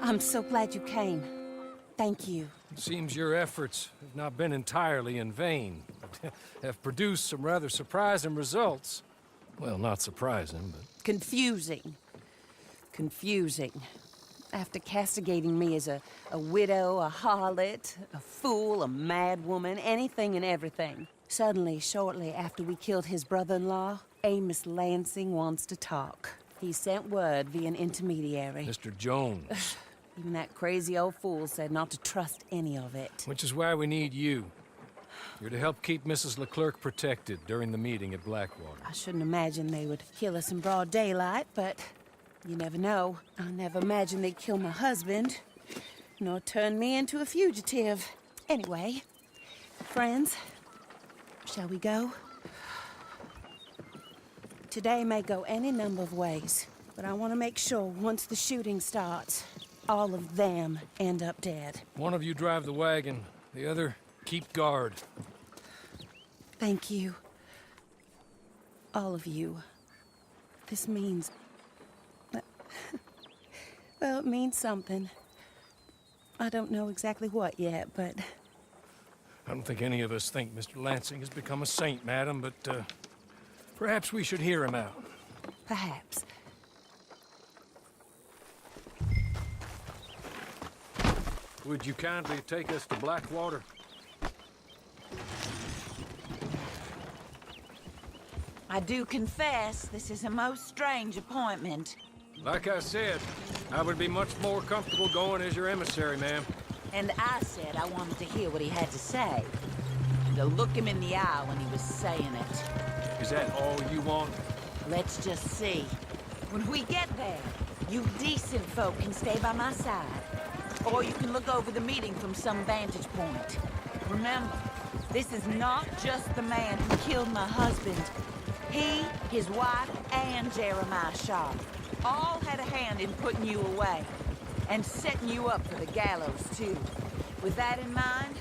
I'm so glad you came. Thank you. It seems your efforts have not been entirely in vain, but have produced some rather surprising results. Well, not surprising, but... Confusing. Confusing. After castigating me as a widow, a harlot, a fool, a madwoman, anything and everything. Suddenly, shortly after we killed his brother-in-law, Amos Lansing wants to talk. He sent word via an intermediary. Mr. Jones. Even that crazy old fool said not to trust any of it. Which is why we need you. You're to help keep Mrs. LeClerc protected during the meeting at Blackwater. I shouldn't imagine they would kill us in broad daylight, but you never know. I never imagined they'd kill my husband, nor turn me into a fugitive. Anyway, friends, shall we go? Today may go any number of ways, but I want to make sure once the shooting starts, all of them end up dead. One of you drive the wagon, the other keep guard. Thank you. All of you. This means... well, it means something. I don't know exactly what yet, but... I don't think any of us think Mr. Lansing has become a saint, madam, but perhaps we should hear him out. Perhaps. Would you kindly take us to Blackwater? I do confess this is a most strange appointment. Like I said, I would be much more comfortable going as your emissary, ma'am. And I said I wanted to hear what he had to say. To look him in the eye when he was saying it. Is that all you want? Let's just see. When we get there, you decent folk can stay by my side. Or you can look over the meeting from some vantage point. Remember, this is not just the man who killed my husband. He, his wife, and Jeremiah Sharp all had a hand in putting you away. And setting you up for the gallows, too. With that in mind,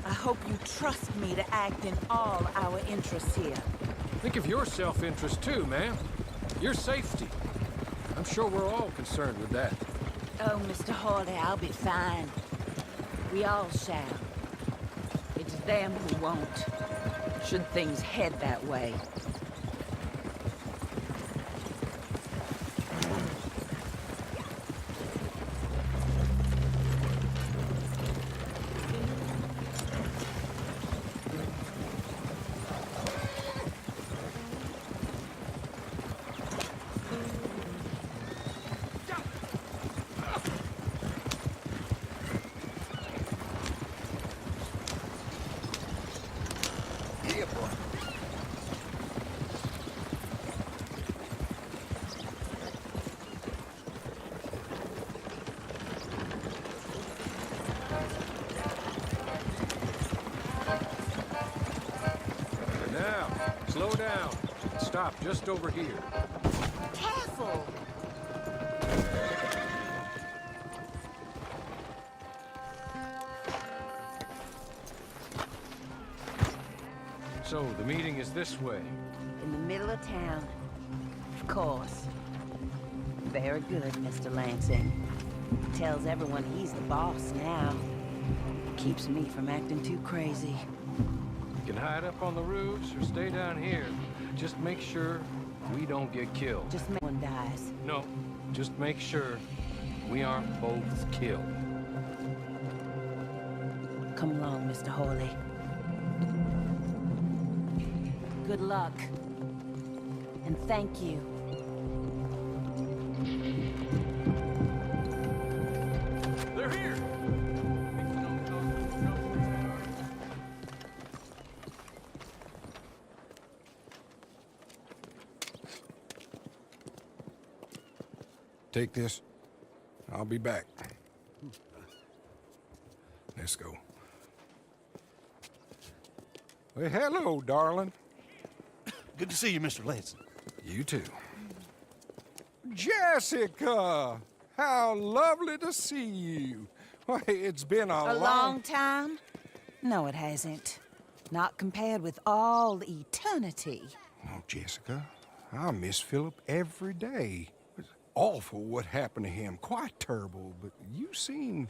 I hope you trust me to act in all our interests here. Think of your self-interest, too, ma'am. Your safety. I'm sure we're all concerned with that. Oh, Mr. Hawley, I'll be fine. We all shall. It's them who won't, should things head that way. Now, slow down. Stop just over here. Careful! So, the meeting is this way. In the middle of town. Of course. Very good, Mr. Lansing. Tells everyone he's the boss now. Keeps me from acting too crazy. You can hide up on the roofs or stay down here. Just make sure we don't get killed. Just make one dies. No, just make sure we aren't both killed. Come along, Mr. Hawley. Good luck. And thank you. They're here! Take this. I'll be back. Let's go. Well, hello, darling. Good to see you, Mr. Lansing. You too. Jessica! How lovely to see you. Why, it's been A long time? No, it hasn't. Not compared with all eternity. Oh, Jessica, I miss Philip every day. awful what happened to him. Quite terrible, but you seem...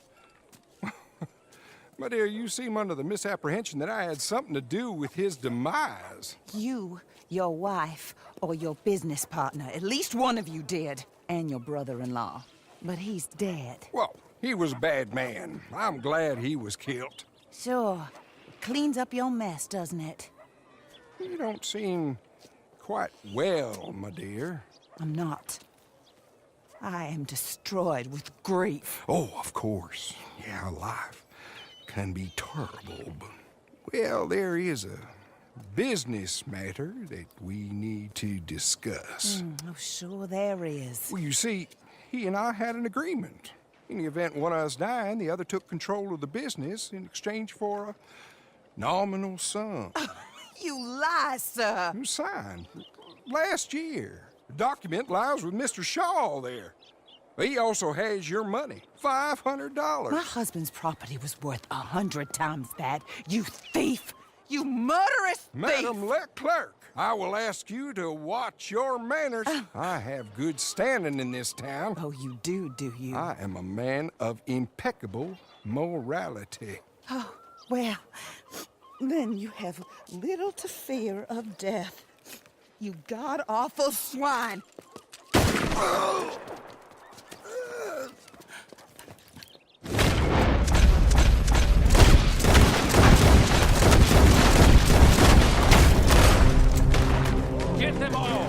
My dear, you seem under the misapprehension that I had something to do with his demise. You, your wife, or your business partner, at least one of you did, and your brother-in-law. But he's dead. Well, he was a bad man. I'm glad he was killed. Sure. Cleans up your mess, doesn't it? You don't seem quite well, my dear. I'm not. I am destroyed with grief. Oh, of course. Yeah, life can be terrible, but... Well, there is a business matter that we need to discuss. Oh, sure there is. Well, you see, he and I had an agreement. In the event one of us died, the other took control of the business in exchange for a nominal sum. You lie, sir. It was signed last year. The document lies with Mr. Shaw there. He also has your money, $500. My husband's property was worth 100 times that. You thief! You murderous thief! Madam Leclerc, I will ask you to watch your manners. I have good standing in this town. Oh, you do you? I am a man of impeccable morality. Oh, well, then you have little to fear of death. You god-awful swine! Get them all!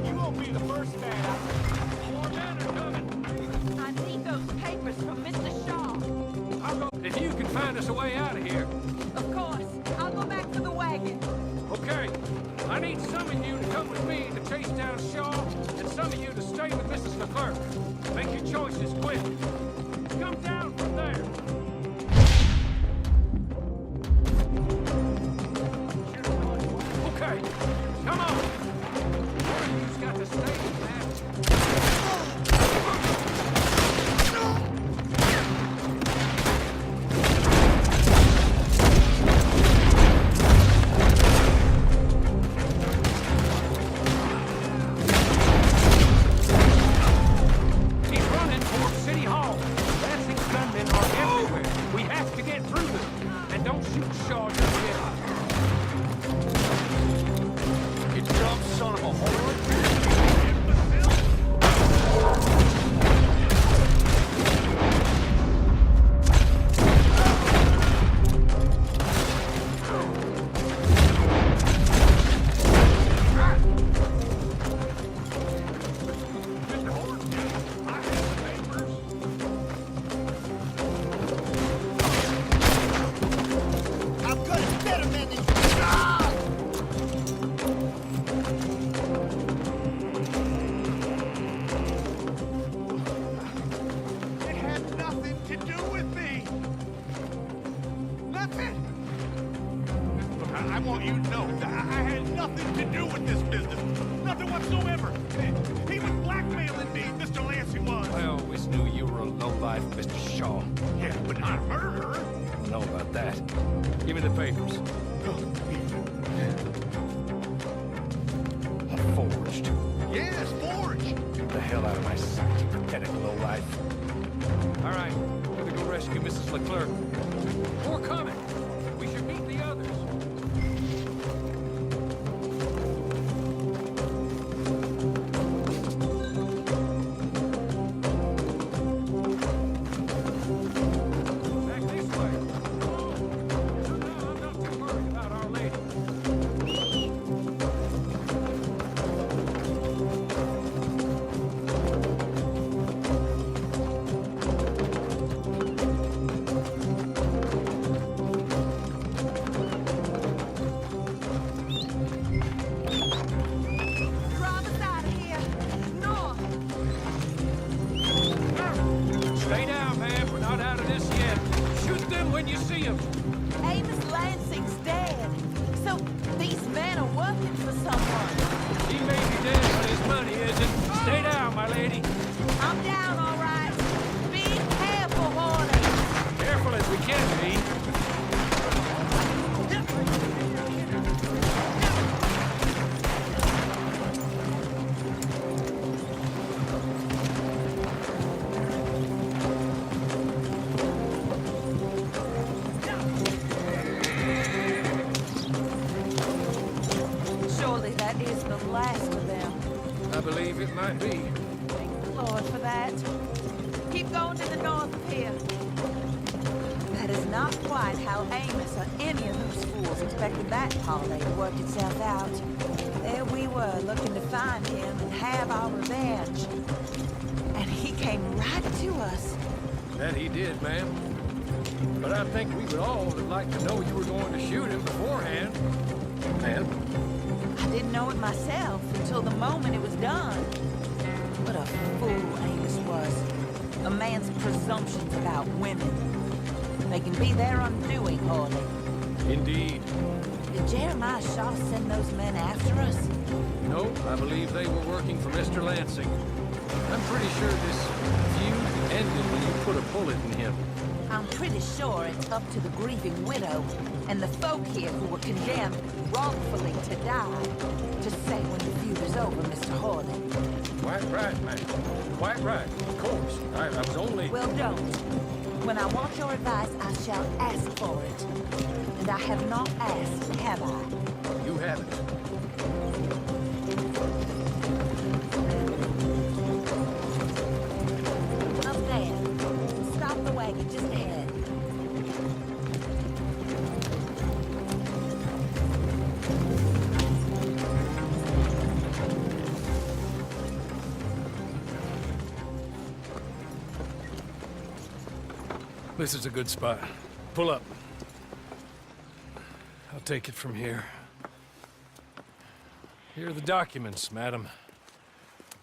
You won't be the first man. More men are coming! I need those papers from Mr. Shaw. I'll go if you can find us a way out of here. Of course. I'll go back for the wagon. Okay, I need some of you to come with me to chase down Shaw, and some of you to stay with Mrs. Leclerc. Make your choices quick. Come down from there. Okay, come on. One of you's got to stay with that. He's running towards City Hall. Lansing's gunmen are everywhere. We have to get through them. And don't shoot Shaw just yet. You dumb son of a whore. I'm gonna get him in the... It had nothing to do with me. Nothing. I want you to know that I had nothing to do with this business. Nothing whatsoever. He was blackmailing me, Mr. Lansing was. I always knew you were a lowlife, Mr. Shaw. Yeah, but not a murderer. I don't know about that. Give me the papers. Forged. Yes, forged. Get the hell out of my sight, you pathetic lowlife. All right, gotta go rescue Mrs. Leclerc. More coming. We should meet the others. Back this way. Oh, no, I'm not too worried about Our Lady. Drive us out of here. North. Stay down, man. We're not out of this yet. when you see him. Amos Lansing's dead. So these men are working for someone. He may be dead, but his money isn't. Stay down, my lady. I'm down, all right. Be careful, Horley. Careful as we can be. Surely that is the last of them. I believe it might be. Thank the Lord for that. Keep going to the north of here. That is not quite how Amos or any of those fools expected that holiday to work itself out. There we were, looking to find him and have our revenge. And he came right to us. That he did, ma'am. But I think we would all would like to know you were going to shoot him beforehand. Ma'am? I didn't know it myself until the moment it was done. What a fool Amos was. A man's presumptions about women. They can be their undoing, Horley. Indeed. Did Jeremiah Shaw send those men after us? No, I believe they were working for Mr. Lansing. I'm pretty sure this feud ended when you put a bullet in him. I'm pretty sure it's up to the grieving widow and the folk here who were condemned wrongfully to die to say when the feud is over, Mr. Horley. Quite right, ma'am. Quite right. Of course. I was only... Well, don't. When I want your advice, I shall ask for it. And I have not asked, have I? You haven't. Up there. Stop the wagon just ahead. This is a good spot. Pull up. I'll take it from here. Here are the documents, madam.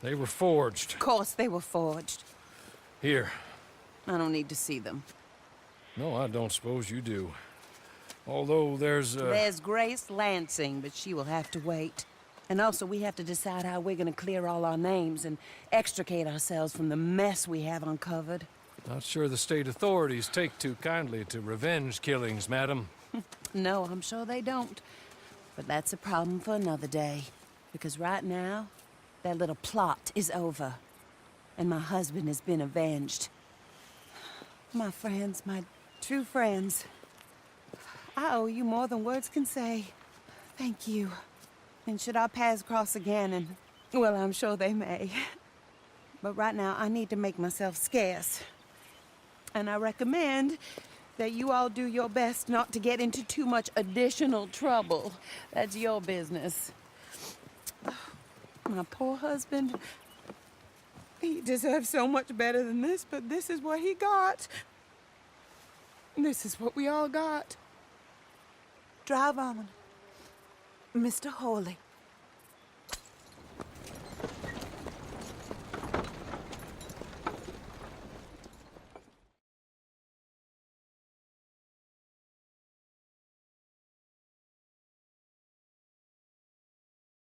They were forged. Of course they were forged. Here. I don't need to see them. No, I don't suppose you do. Although there's There's Grace Lansing, but she will have to wait. And also, we have to decide how we're gonna clear all our names and extricate ourselves from the mess we have uncovered. Not sure the state authorities take too kindly to revenge killings, madam. No, I'm sure they don't. But that's a problem for another day. Because right now, that little plot is over. And my husband has been avenged. My friends, my true friends. I owe you more than words can say. Thank you. And should our paths cross again, and, well, I'm sure they may. But right now, I need to make myself scarce. And I recommend that you all do your best not to get into too much additional trouble. That's your business. My poor husband, he deserves so much better than this, but this is what he got. This is what we all got. Drive on, Mr. Horley.